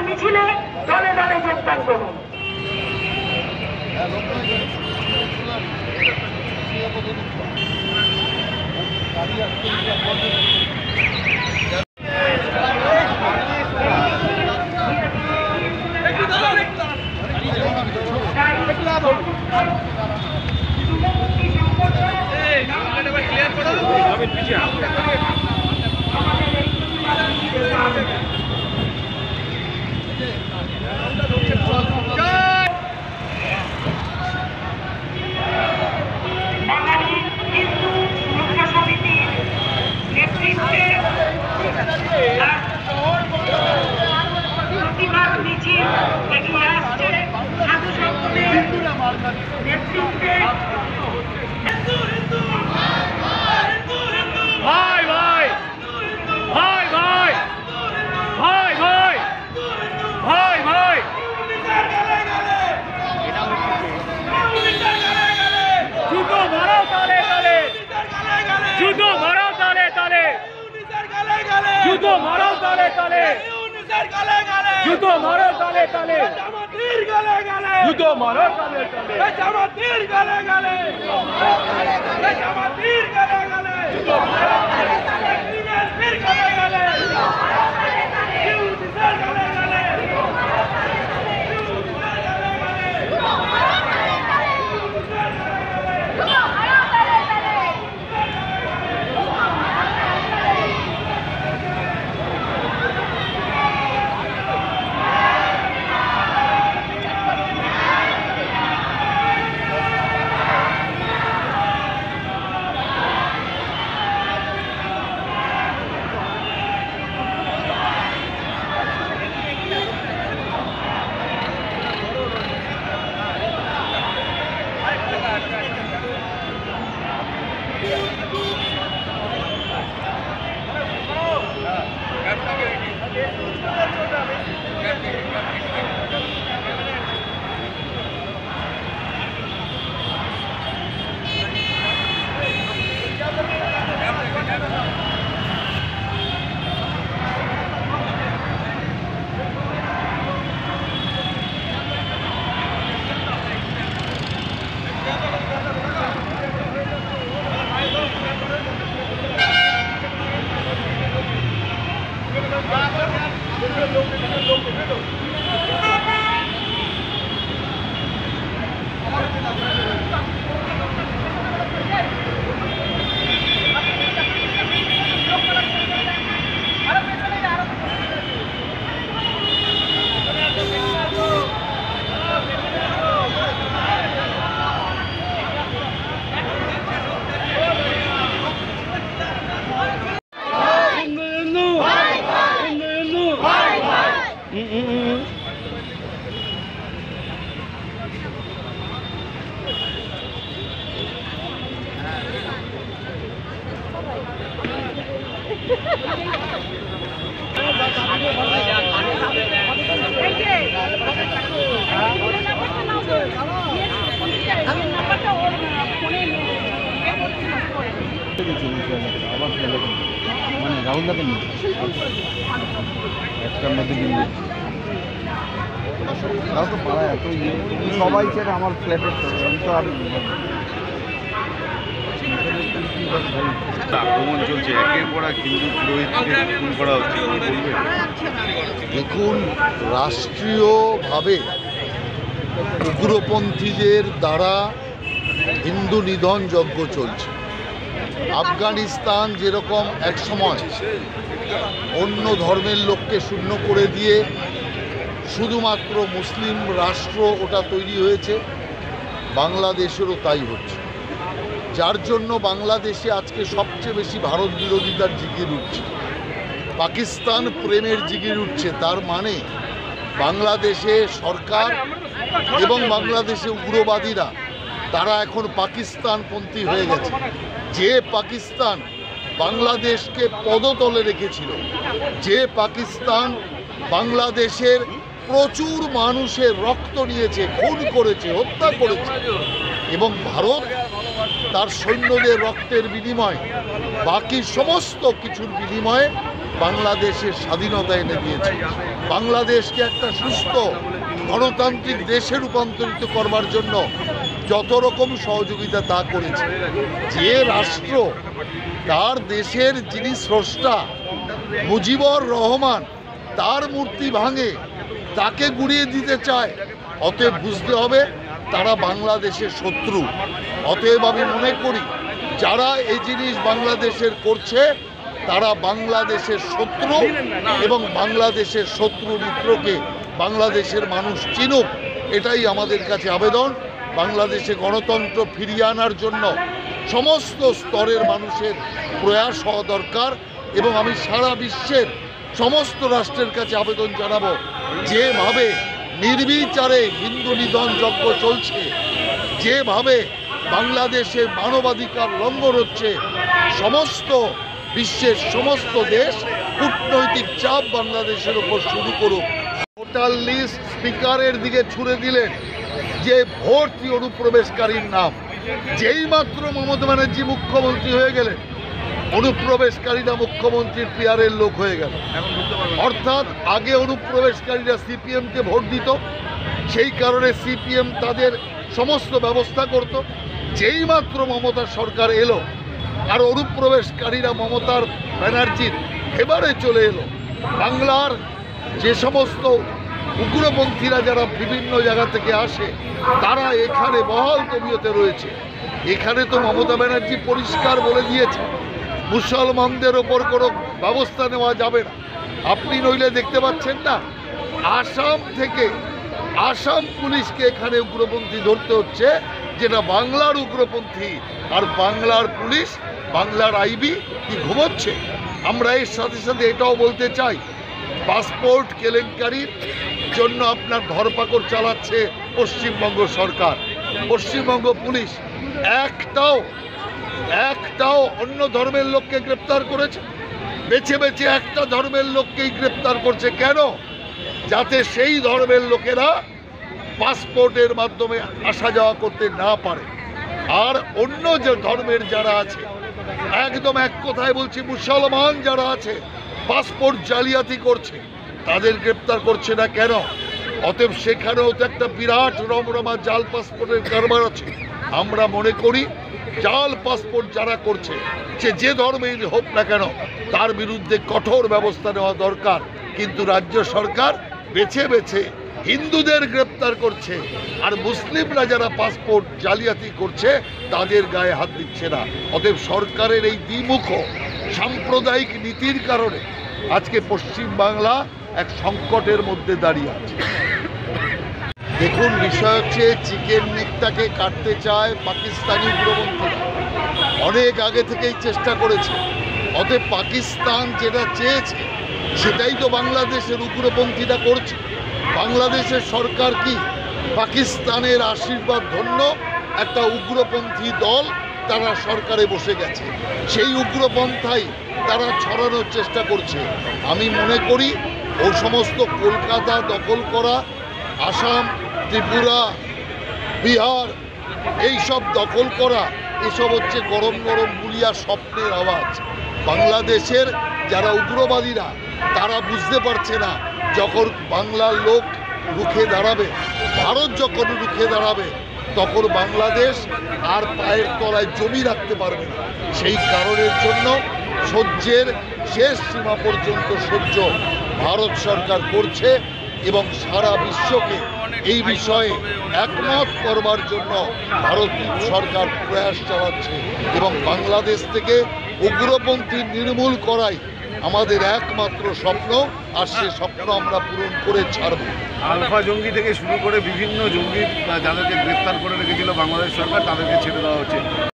মিছিলে দলে দলে যোগদান করুন। জুতো মারো তালে তালে, জুতো মারো তালে তালে, জুতো মারো তালে তালে, জামাতের গালে গালে, জামাতের গালে গালে, জুতো মারো তালে তালে, বিএনপির গালে গালে, ইউনিসের গালে গালে, রাহুল দাকে নিয়ে একটার মধ্যে দিন তাও তো পাড়া এত ইয়ে সবাই ছেড়ে আমার ফ্ল্যাটের তো আর আক্রমণ চলছে, একের পর এক হিন্দু পুরোহিতকে খুন করা হচ্ছে, বলবে? দেখুন, রাষ্ট্রীয়ভাবে উগ্রপন্থীদের দ্বারা হিন্দু নিধন যজ্ঞ চলছে। আফগানিস্তান যেরকম একসময় অন্য ধর্মের লোককে শূন্য করে দিয়ে শুধুমাত্র মুসলিম রাষ্ট্র ওটা তৈরি হয়েছে, বাংলাদেশেরও তাই হচ্ছে। যার জন্য বাংলাদেশে আজকে সবচেয়ে বেশি ভারত বিরোধিতার জিগির উঠছে, পাকিস্তান প্রেমের জিগির উঠছে। তার মানে বাংলাদেশে সরকার এবং বাংলাদেশে উগ্রবাদীরা তারা এখন পাকিস্তানপন্থী হয়ে গেছে। যে পাকিস্তান বাংলাদেশকে পদতলে রেখেছিল, যে পাকিস্তান বাংলাদেশের প্রচুর মানুষের রক্ত নিয়েছে, খুন করেছে, হত্যা করেছে, এবং ভারত তার সৈন্যদের রক্তের বিনিময়ে বাকি সমস্ত কিছুর বিনিময়ে বাংলাদেশের স্বাধীনতা এনে দিয়েছে। বাংলাদেশকে একটা সুস্থ গণতান্ত্রিক দেশে রূপান্তরিত করবার জন্য যত রকম সহযোগিতা তা করেছে। যে রাষ্ট্র তার দেশের যিনি স্রষ্টা মুজিবুর রহমান তার মূর্তি ভাঙে, তাকে গুড়িয়ে দিতে চায়, অতএব বুঝতে হবে তারা বাংলাদেশের শত্রু। অতএব আমি মনে করি যারা এই জিনিস বাংলাদেশের করছে তারা বাংলাদেশের শত্রু, এবং বাংলাদেশের শত্রু মিত্রকে বাংলাদেশের মানুষ চিনুক, এটাই আমাদের কাছে আবেদন। বাংলাদেশে গণতন্ত্র ফিরিয়ে আনার জন্য সমস্ত স্তরের মানুষের প্রয়াস হওয়া দরকার, এবং আমি সারা বিশ্বের সমস্ত রাষ্ট্রের কাছে আবেদন জানাবো, যেভাবে নির্বিচারে হিন্দু নিধন যজ্ঞ চলছে, যেভাবে বাংলাদেশের মানবাধিকার লঙ্ঘন হচ্ছে, সমস্ত বিশ্বের সমস্ত দেশ কূটনৈতিক চাপ বাংলাদেশের উপর শুরু করুক। ভোটার লিস্ট স্পিকারের দিকে ছুড়ে দিলেন যে ভর্তি অনুপ্রবেশকারীর নাম। যেই মাত্র মমতা ব্যানার্জি মুখ্যমন্ত্রী হয়ে গেলেন, অনুপ্রবেশকারীরা মুখ্যমন্ত্রীর পিয়ারের লোক হয়ে গেল। অর্থাৎ আগে অনুপ্রবেশকারীরা সিপিএমকে ভোট দিত, সেই কারণে সিপিএম তাদের সমস্ত ব্যবস্থা করত। যেই মাত্র মমতার সরকার এলো আর অনুপ্রবেশকারীরা মমতার ব্যানার্জির ফেভারে চলে এলো, বাংলার যে সমস্ত উগ্রপন্থীরা যারা বিভিন্ন জায়গা থেকে আসে তারা এখানে বহাল তবিয়তে রয়েছে। এখানে তো মমতা ব্যানার্জি পরিষ্কার বলে দিয়েছে মুসলমানদের ওপর কোনো ব্যবস্থা নেওয়া যাবে না। আপনি নইলে দেখতে পাচ্ছেন না, আসাম থেকে আসাম পুলিশকে এখানে উগ্রপন্থী ধরতে হচ্ছে, যেটা বাংলার উগ্রপন্থী, আর বাংলার পুলিশ, বাংলার আইবি কি ঘুমোচ্ছে? আমরা এর সাথে সাথে এটাও বলতে চাই, পাসপোর্ট কেলেঙ্কারির জন্য আপনার ধরপাকড় চালাচ্ছে পশ্চিমবঙ্গ সরকার। পশ্চিমবঙ্গ পুলিশ একটাও অন্য ধর্মের লোককে গ্রেপ্তার করেছে? বেছে বেছে একটা ধর্মের লোককেই গ্রেপ্তার করছে। কেন? যাতে সেই ধর্মের লোকেরা পাসপোর্টের মাধ্যমে আসা যাওয়া করতে না পারে। আর অন্য যে ধর্মের যারা আছে, একদম এক কথায় বলছি, মুসলমান যারা আছে পাসপোর্ট জালিয়াতি করছে, তাদের গ্রেপ্তার করছে না কেন? অতএব সেখানেও তো একটা বিরাট রমরমা জাল পাসপোর্টের কারবার আছে। আমরা মনে করি জাল পাসপোর্ট যারা করছে, সে যে ধর্মেই হোক না কেন, তার বিরুদ্ধে কঠোর ব্যবস্থা নেওয়া দরকার। কিন্তু রাজ্য সরকার বেছে বেছে হিন্দুদের গ্রেপ্তার করছে, আর মুসলিমরা যারা পাসপোর্ট জালিয়াতি করছে তাদের গায়ে হাত দিচ্ছে না। অতএব সরকারের এই দ্বিমুখ সাম্প্রদায়িক নীতির কারণে আজকে পশ্চিমবাংলা এক সংকটের মধ্যে দাঁড়িয়ে আছে। দেখুন, বিষয় হচ্ছে চিকেন নেকটাকে কাটতে চায় পাকিস্তানি উগ্রপন্থীরা, অনেক আগে থেকেই চেষ্টা করেছে। অতএব পাকিস্তান যেটা চেয়েছে সেটাই তো বাংলাদেশের উগ্রপন্থীরা করছে। বাংলাদেশের সরকার কি পাকিস্তানের আশীর্বাদ ধন্য একটা উগ্রপন্থী দল তারা সরকারে বসে গেছে, সেই উগ্রপন্থাই তারা ছড়ানোর চেষ্টা করছে। আমি মনে করি ও সমস্ত কলকাতা দখল করা, আসাম, ত্রিপুরা, বিহার এইসব দখল করা, এসব হচ্ছে গরম গরম বুলিয়া স্বপ্নের আওয়াজ। বাংলাদেশের যারা উগ্রবাদীরা তারা বুঝতে পারছে না, যখন বাংলার লোক রুখে দাঁড়াবে, ভারত যখন রুখে দাঁড়াবে, তখন বাংলাদেশ আর পায়ের তলায় জমি রাখতে পারবে না। সেই কারণের জন্য সহ্যের শেষ সীমা পর্যন্ত সহ্য ভারত সরকার করছে, এবং সারা বিশ্বকে এই বিষয়ে একমত করবার জন্য ভারত সরকার প্রয়াস চালাচ্ছে। এবং বাংলাদেশ থেকে উগ্রপন্থী নির্মূল করাই আমাদের একমাত্র স্বপ্ন, আর সে স্বপ্ন আমরা পূরণ করে ছাড়ব। আলফা জঙ্গি থেকে শুরু করে বিভিন্ন জঙ্গি যাদেরকে গ্রেপ্তার করে রেখেছিল বাংলাদেশ সরকার, তাদেরকে ছেড়ে দেওয়া হচ্ছে।